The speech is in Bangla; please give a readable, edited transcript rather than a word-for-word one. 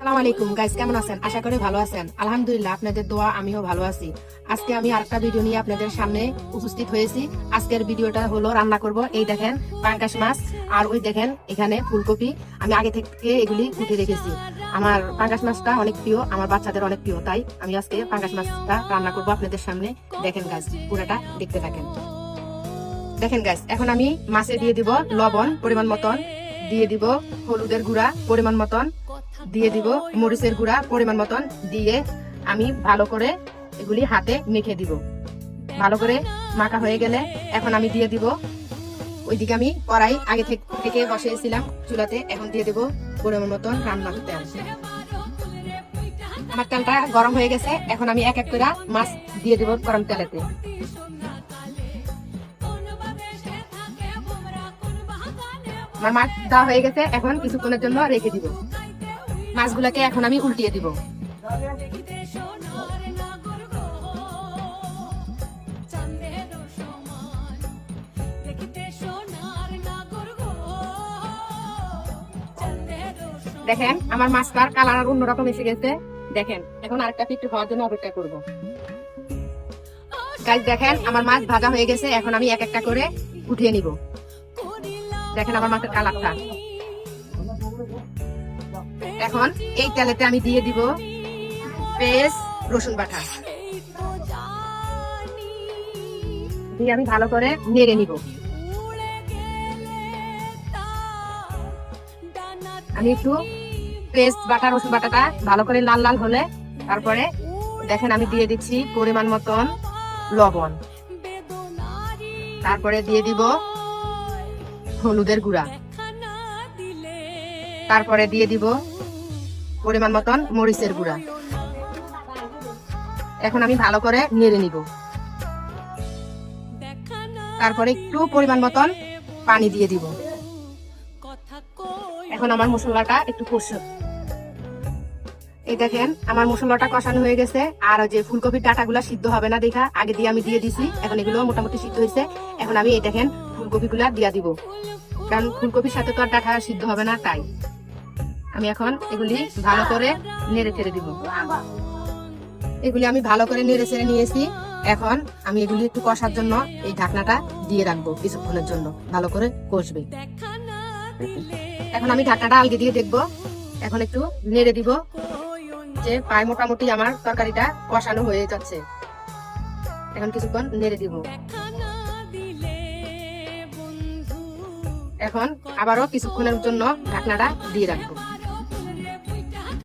আসসালামু আলাইকুম গাইস, কেমন আছেন? আশা করি ভালো আছেন। আলহামদুলিল্লাহ, আপনাদের দোয়া আমিও ভালো আছি। আজকে আমি আরেকটা ভিডিও নিয়ে আপনাদের সামনে উপস্থিত হয়েছি। আজকের ভিডিওটা হলো রান্না করব। এই দেখেন পাঙ্গাস মাছ, আর ওই দেখেন এখানে ফুলকপি। আমি আগে থেকে এগুলি কুটে রেখেছি। আমার পাঙ্গাস মাছটা অনেক প্রিয়, আমার বাচ্চাদের অনেক প্রিয়, তাই আমি আজকে পাঙ্গাস মাছটা রান্না করব আপনাদের সামনে। দেখেন গাইস, পুরোটা দেখতে থাকেন। দেখেন গাইস, এখন আমি মাছে দিয়ে দিব লবণ পরিমাণ মতন, দিয়ে দিব হলুদের গুঁড়া পরিমাণ মতন, দিয়ে দিব মরিচের গুঁড়া পরিমাণ মতন, দিয়ে আমি ভালো করে এগুলি হাতে মেখে দিব। ভালো করে মাখা হয়ে গেলে এখন আমি দিয়ে দিব, ওইদিকে আমি কড়াই আগে থেকে বসিয়েছিলাম চুলাতে, এখন দিয়ে দিব পরিমাণ মতন রান্নার তেল। আমার তেলটা গরম হয়ে গেছে, এখন আমি এক এক করে মাছ দিয়ে দিব গরম তেলেতে। আমার মাছ দেওয়া হয়ে গেছে, এখন কিছুক্ষণের জন্য রেখে দিব। মাছগুলোকে এখন আমি উল্টিয়ে দিব। দেখেন আমার মাছটার কালার আর অন্যরকম এসে গেছে। দেখেন এখন আরেকটা পিঠ হওয়ার জন্য অপেক্ষা করবো। গাইস দেখেন আমার মাছ ভাজা হয়ে গেছে, এখন আমি এক একটা করে উঠিয়ে নিব। দেখেন আমার মাছের কালারটা। এখন এই তেলেতে আমি দিয়ে দিব পেঁয়াজ রসুন বাটা, দিয়ে আমি ভালো করে নেড়ে নিব। আমি একটু পেঁয়াজ বাটা রসুন বাটাটা ভালো করে লাল লাল হলে তারপরে দেখেন আমি দিয়ে দিচ্ছি পরিমাণ মতন লবণ, তারপরে দিয়ে দিব হলুদের গুঁড়া, তারপরে দিয়ে দিব পরিমাণ মতন মরিচের গুঁড়া। এখন আমি ভালো করে নেড়ে নিব। তারপরে একটু পরিমাণ মতন পানি দিয়ে দিব। এখন আমার মশলাটা একটু কষে, এই দেখেন আমার মশলাটা কষানো হয়ে গেছে। আর যে ফুলকপির ডাঁটাগুলো সিদ্ধ হবে না দেখা আগে দিয়ে আমি দিয়ে দিছি, এখন এগুলো মোটামুটি সিদ্ধ হয়েছে। এখন আমি এই দেখেন ফুলকপিগুলা দিয়ে দিব, কারণ ফুলকপির সাথে তো আর ডাঁটা সিদ্ধ হবে না, তাই আমি এখন এগুলি ভালো করে নেড়ে ছেড়ে দিব। এগুলি আমি ভালো করে নেড়ে ছেড়ে নিয়েছি। এখন আমি এগুলি একটু কষার জন্য এই ঢাকনাটা দিয়ে রাখবো, কিছুক্ষণের জন্য ভালো করে কষবে। এখন আমি ঢাকনাটা আলগে দিয়ে দেখবো। এখন একটু নেড়ে দিব, যে প্রায় মোটামুটি আমার তরকারিটা কষানো হয়ে যাচ্ছে। এখন কিছুক্ষণ নেড়ে দিব। এখন আবারও কিছুক্ষণের জন্য ঢাকনাটা দিয়ে রাখবো।